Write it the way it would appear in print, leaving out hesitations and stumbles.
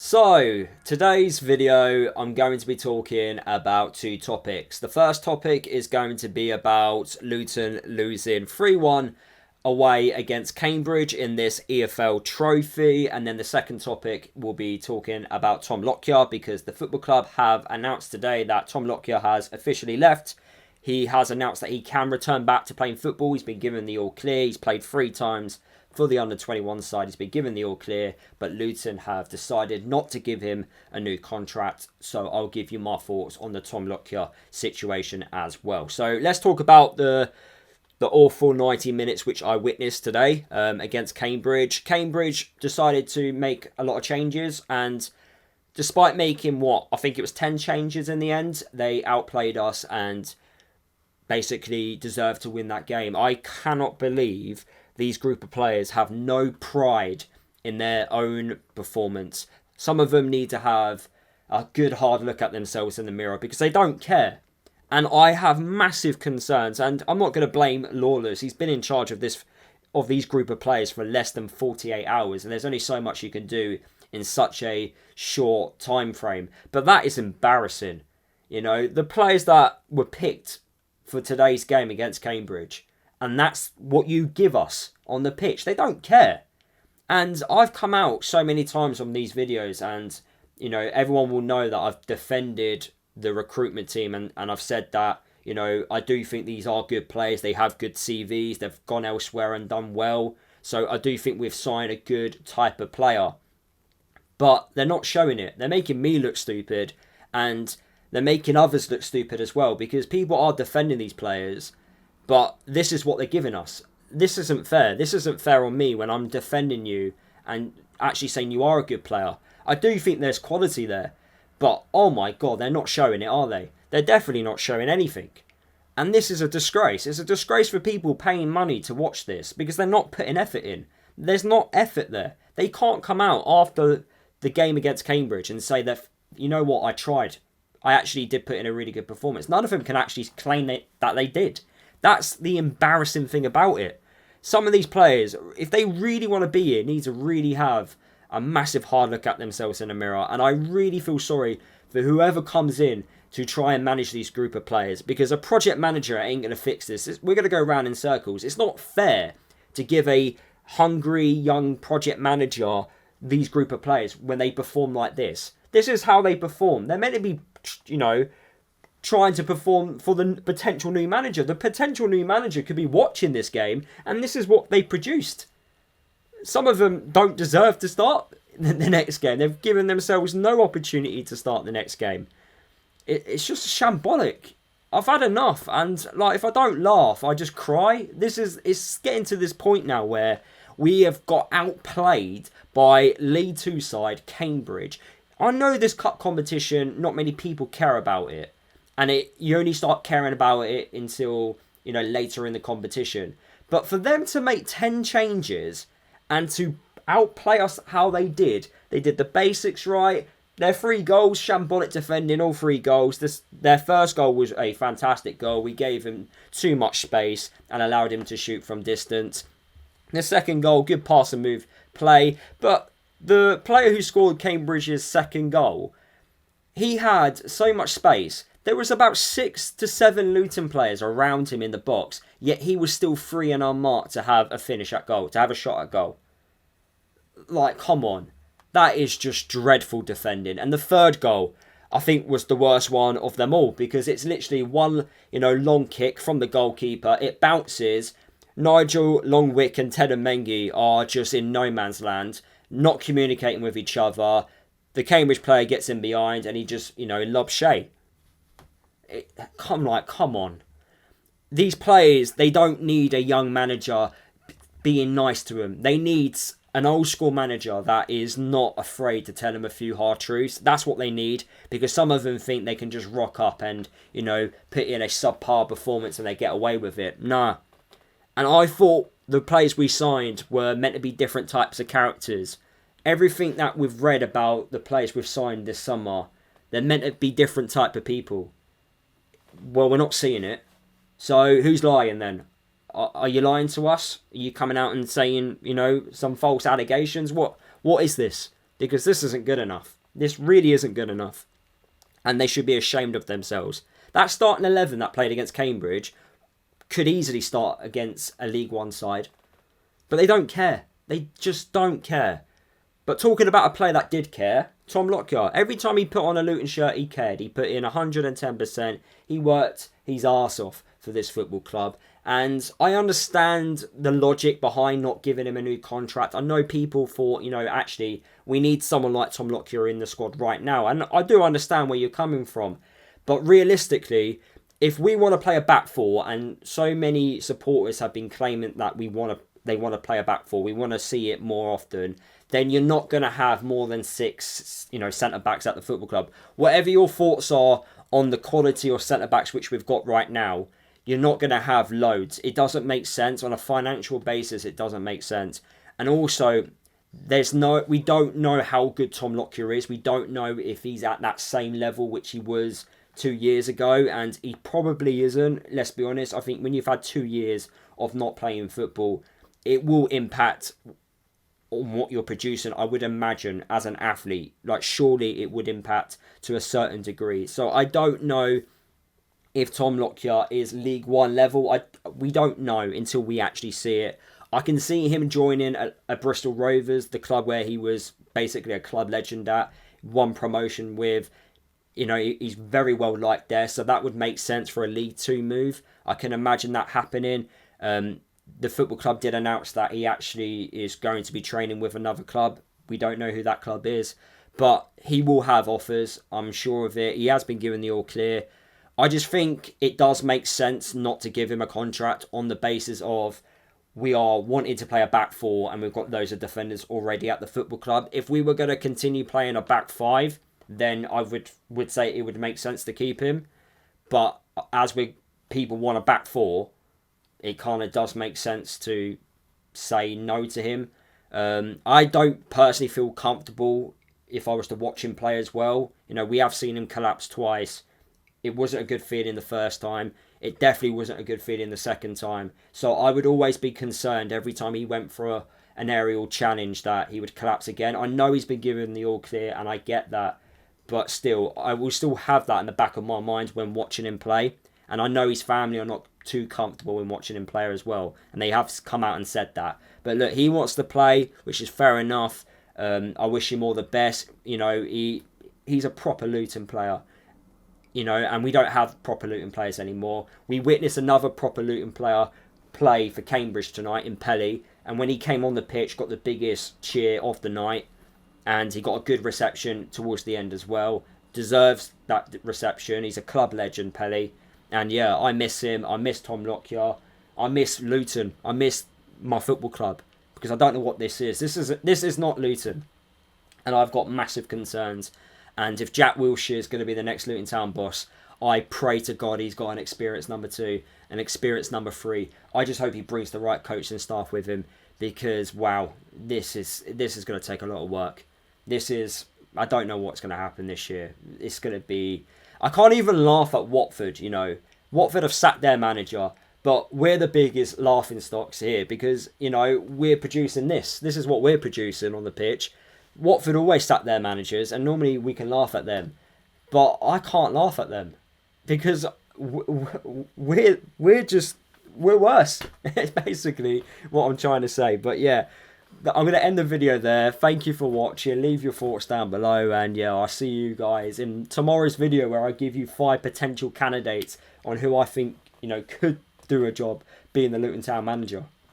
So, today's video, I'm going to be talking about two topics. The first topic is going to be about Luton losing 3-1 away against Cambridge in this EFL trophy. And then the second topic will be talking about Tom Lockyer, because the football club have announced today that Tom Lockyer has officially left. He has announced that he can return back to playing football. He's been given the all clear. He's played 3 times for the under-21 side. He's been given the all clear, but Luton have decided not to give him a new contract. So I'll give you my thoughts on the Tom Lockyer situation as well. So let's talk about the awful 90 minutes which I witnessed today against Cambridge. Cambridge decided to make a lot of changes, and despite making I think it was 10 changes in the end, they outplayed us and basically deserved to win that game. I cannot believe these group of players have no pride in their own performance. Some of them need to have a good hard look at themselves in the mirror because they don't care. And I have massive concerns, and I'm not going to blame Lawless. He's been in charge of these group of players for less than 48 hours, and there's only so much you can do in such a short time frame. But that is embarrassing. You know, the players that were picked for today's game against Cambridge, and that's what you give us on the pitch. They don't care. And I've come out so many times on these videos, and, you know, everyone will know that I've defended the recruitment team, and I've said that, you know, I do think these are good players. They have good CVs. They've gone elsewhere and done well. So I do think we've signed a good type of player. But they're not showing it. They're making me look stupid, and they're making others look stupid as well, because people are defending these players, but this is what they're giving us. This isn't fair. This isn't fair on me when I'm defending you and actually saying you are a good player. I do think there's quality there, but oh my God, they're not showing it, are they? They're definitely not showing anything. And this is a disgrace. It's a disgrace for people paying money to watch this because they're not putting effort in. There's not effort there. They can't come out after the game against Cambridge and say that, you know what, I tried. I actually did put in a really good performance. None of them can actually claim that they did. That's the embarrassing thing about it. Some of these players, if they really want to be here, need to really have a massive hard look at themselves in the mirror. And I really feel sorry for whoever comes in to try and manage these group of players, because a project manager ain't going to fix this. We're going to go around in circles. It's not fair to give a hungry young project manager these group of players when they perform like this. This is how they perform. They're meant to be, you know, trying to perform for the potential new manager. The potential new manager could be watching this game, and this is what they produced. Some of them don't deserve to start the next game. They've given themselves no opportunity to start the next game. It's just shambolic. I've had enough, and like, if I don't laugh, I just cry. It's getting to this point now where we have got outplayed by League 2 side Cambridge. I know this cup competition, not many people care about it. And you only start caring about it until, you know, later in the competition. But for them to make 10 changes and to outplay us how they did the basics right. Their 3 goals, shambolic defending, all 3 goals. Their first goal was a fantastic goal. We gave him too much space and allowed him to shoot from distance. The second goal, good pass and move play. But the player who scored Cambridge's second goal, he had so much space. There was about 6 to 7 Luton players around him in the box, yet he was still free and unmarked to have a finish at goal, to have a shot at goal. Like, come on. That is just dreadful defending. And the third goal, I think, was the worst one of them all, because it's literally one, you know, long kick from the goalkeeper. It bounces. Nigel Longwick and Ted Mengi are just in no man's land, not communicating with each other. The Cambridge player gets in behind and he just, you know, lobs Shea. Come on. These players, they don't need a young manager being nice to them. They need an old school manager that is not afraid to tell them a few hard truths. That's what they need, because some of them think they can just rock up and, you know, put in a subpar performance and they get away with it. Nah. And I thought the players we signed were meant to be different types of characters. Everything that we've read about the players we've signed this summer, they're meant to be different type of people. Well, we're not seeing it. So who's lying then? Are you lying to us? Are you coming out and saying, you know, some false allegations? What is this? Because this isn't good enough. This really isn't good enough. And they should be ashamed of themselves. That starting 11 that played against Cambridge could easily start against a League One side. But they don't care. They just don't care. But talking about a player that did care, Tom Lockyer. Every time he put on a Luton shirt, he cared. He put in 110%. He worked his arse off for this football club. And I understand the logic behind not giving him a new contract. I know people thought, actually, we need someone like Tom Lockyer in the squad right now. And I do understand where you're coming from. But realistically, if we want to play a back four, and so many supporters have been claiming that they want to play a back four, we want to see it more often, then you're not going to have more than 6, centre-backs at the football club. Whatever your thoughts are on the quality of centre-backs which we've got right now, you're not going to have loads. It doesn't make sense. On a financial basis, it doesn't make sense. And also, we don't know how good Tom Lockyer is. We don't know if he's at that same level which he was 2 years ago, and he probably isn't. Let's be honest. I think when you've had 2 years of not playing football, it will impact on what you're producing, I would imagine, as an athlete. Like, surely it would impact to a certain degree. So I don't know if Tom Lockyer is League One level. We don't know until we actually see it. I can see him joining a Bristol Rovers, the club where he was basically a club legend at, won promotion with. He's very well liked there, so that would make sense for a League Two move. I can imagine that happening. The football club did announce that he actually is going to be training with another club. We don't know who that club is, but he will have offers. I'm sure of it. He has been given the all clear. I just think it does make sense not to give him a contract on the basis of we are wanting to play a back four and we've got loads of defenders already at the football club. If we were going to continue playing a back five, then I would say it would make sense to keep him. But as people want a back four, it kind of does make sense to say no to him. I don't personally feel comfortable if I was to watch him play as well. We have seen him collapse twice. It wasn't a good feeling the first time. It definitely wasn't a good feeling the second time. So I would always be concerned every time he went for an aerial challenge that he would collapse again. I know he's been given the all clear and I get that. But still, I will still have that in the back of my mind when watching him play. And I know his family are not too comfortable in watching him play as well. And they have come out and said that. But look, he wants to play, which is fair enough. I wish him all the best. He's a proper Luton player. And we don't have proper Luton players anymore. We witnessed another proper Luton player play for Cambridge tonight in Pelly. And when he came on the pitch, got the biggest cheer of the night. And he got a good reception towards the end as well. Deserves that reception. He's a club legend, Pelly. And yeah, I miss him. I miss Tom Lockyer. I miss Luton. I miss my football club. Because I don't know what this is. This is not Luton. And I've got massive concerns. And if Jack Wilshere is going to be the next Luton Town boss, I pray to God he's got an experienced number 2, an experienced number 3. I just hope he brings the right coaching staff with him. Because, wow, this is going to take a lot of work. I don't know what's going to happen this year. It's going to be... I can't even laugh at Watford, Watford have sacked their manager, but we're the biggest laughing stocks here because, we're producing this. This is what we're producing on the pitch. Watford always sack their managers, and normally we can laugh at them. But I can't laugh at them because we're worse. It's basically what I'm trying to say. But yeah, I'm going to end the video there. Thank you for watching. Leave your thoughts down below. And yeah, I'll see you guys in tomorrow's video where I give you 5 potential candidates on who I think, could do a job being the Luton Town manager.